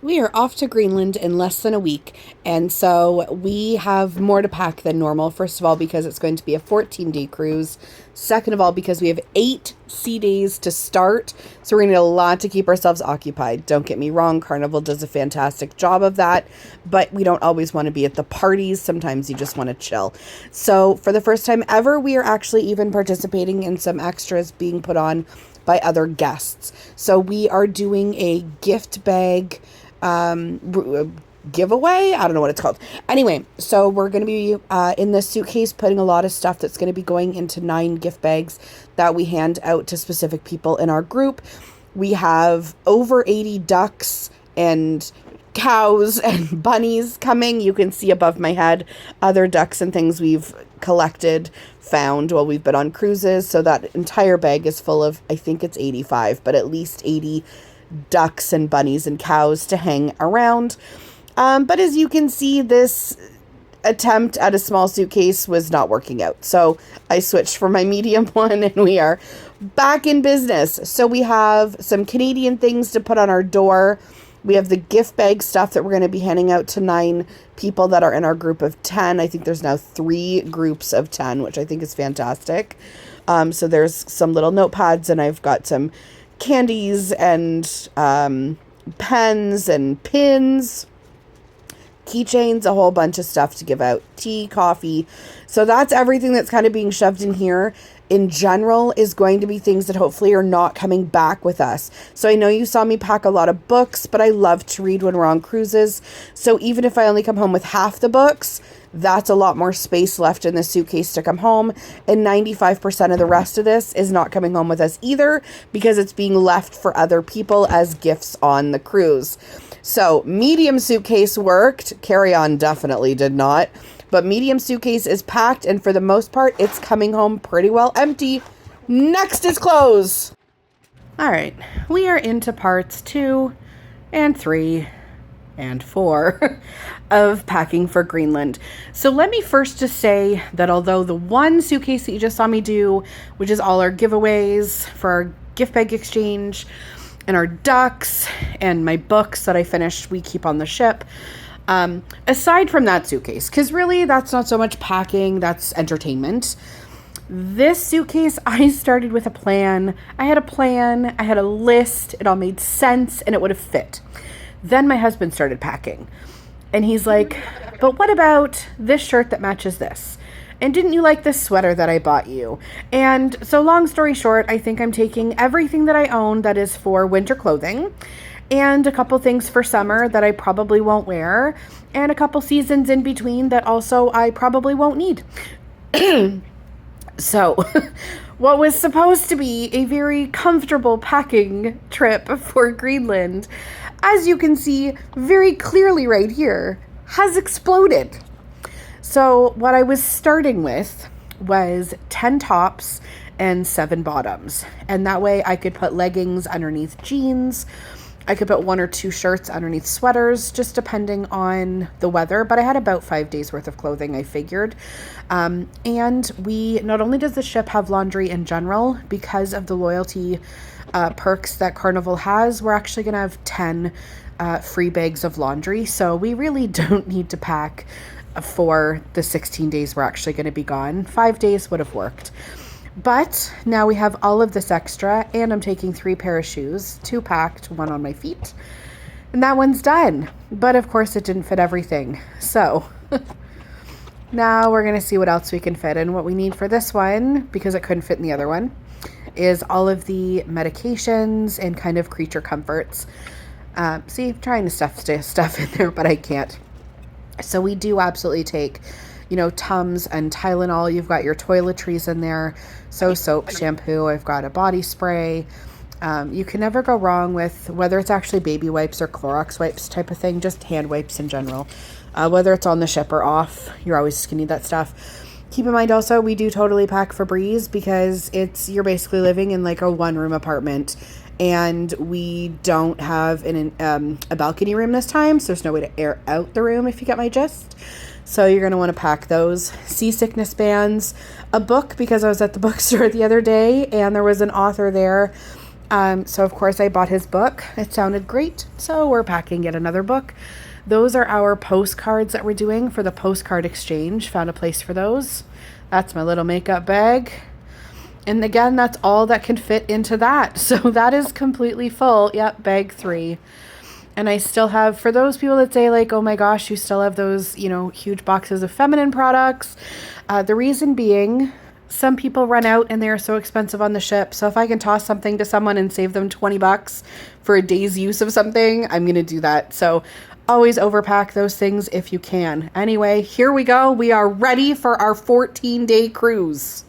We are off to Greenland in less than a week, and so we have more to pack than normal. First of all, because it's going to be a 14-day cruise. Second of all, because we have 8 sea days to start, so we're going to need a lot to keep ourselves occupied. Don't get me wrong, Carnival does a fantastic job of that, but we don't always want to be at the parties. Sometimes you just want to chill. So for the first time ever, we are actually even participating in some extras being put on by other guests. So we are doing a gift bag giveaway. I don't know what it's called. Anyway, so we're going to be in this suitcase putting a lot of stuff that's going to be going into 9 gift bags that we hand out to specific people in our group. We have over 80 ducks and cows and bunnies coming. You can see above my head other ducks and things we've found while we've been on cruises. So that entire bag is full of, I think it's 85, but at least 80 ducks and bunnies and cows to hang around. But as you can see, this attempt at a small suitcase was not working out. So I switched for my medium one and we are back in business. So we have some Canadian things to put on our door. We have the gift bag stuff that we're going to be handing out to 9 people that are in our group of 10. I think there's now 3 groups of 10, which I think is fantastic. So there's some little notepads, and I've got some candies and pens and pins, keychains, a whole bunch of stuff to give out, tea, coffee. So that's everything that's kind of being shoved in here. In general is going to be things that hopefully are not coming back with us. So I know you saw me pack a lot of books, but I love to read when we're on cruises. So even if I only come home with half the books, that's a lot more space left in the suitcase to come home. And 95% of the rest of this is not coming home with us either, because it's being left for other people as gifts on the cruise. So medium suitcase worked. Carry-on definitely did not. But medium suitcase is packed, and for the most part, it's coming home pretty well empty. Next is clothes. All right, we are into parts 2 and 3 and 4 of packing for Greenland. So let me first just say that although the one suitcase that you just saw me do, which is all our giveaways for our gift bag exchange and our ducks and my books that I finished, we keep on the ship. Aside from that suitcase, because really that's not so much packing, that's entertainment. This suitcase, I started with a plan. I had a list, it all made sense, and it would have fit. Then my husband started packing, and he's like, but what about this shirt that matches this? And didn't you like this sweater that I bought you? And so long story short, I think I'm taking everything that I own that is for winter clothing, and a couple things for summer that I probably won't wear, and a couple seasons in between that also I probably won't need. So what was supposed to be a very comfortable packing trip for Greenland, as you can see very clearly right here, has exploded. So what I was starting with was 10 tops and 7 bottoms. And that way I could put leggings underneath jeans. I could put 1 or 2 shirts underneath sweaters, just depending on the weather. But I had about 5 days worth of clothing, I figured. And not only does the ship have laundry in general, because of the loyalty perks that Carnival has, we're actually going to have 10 free bags of laundry. So we really don't need to pack for the 16 days we're actually going to be gone. 5 days would have worked. But now we have all of this extra, and I'm taking 3 pair of shoes, 2 packed, 1 on my feet, and that one's done. But of course it didn't fit everything. So now we're going to see what else we can fit. And what we need for this one, because it couldn't fit in the other one, is all of the medications and kind of creature comforts. See, I'm trying to stuff in there, but I can't. So we do absolutely take, Tums and Tylenol. You've got your toiletries in there. So soap, shampoo. I've got a body spray. You can never go wrong with whether it's actually baby wipes or Clorox wipes type of thing, just hand wipes in general. Whether it's on the ship or off, you're always just gonna need that stuff. Keep in mind also, we do totally pack Febreze because you're basically living in like a 1-room apartment, and we don't have a balcony room this time, so there's no way to air out the room, if you get my gist. So you're going to want to pack those. Seasickness bands, a book, because I was at the bookstore the other day and there was an author there So of course I bought his book. It sounded great. So we're packing yet another book. Those are our postcards that we're doing for the postcard exchange. Found a place for those. That's my little makeup bag. And again, that's all that can fit into that. So that is completely full. Yep, bag 3. And I still have, for those people that say like, oh my gosh, you still have those, you know, huge boxes of feminine products. The reason being, some people run out and they're so expensive on the ship. So if I can toss something to someone and save them $20 for a day's use of something, I'm going to do that. So always overpack those things if you can. Anyway, here we go. We are ready for our 14-day cruise.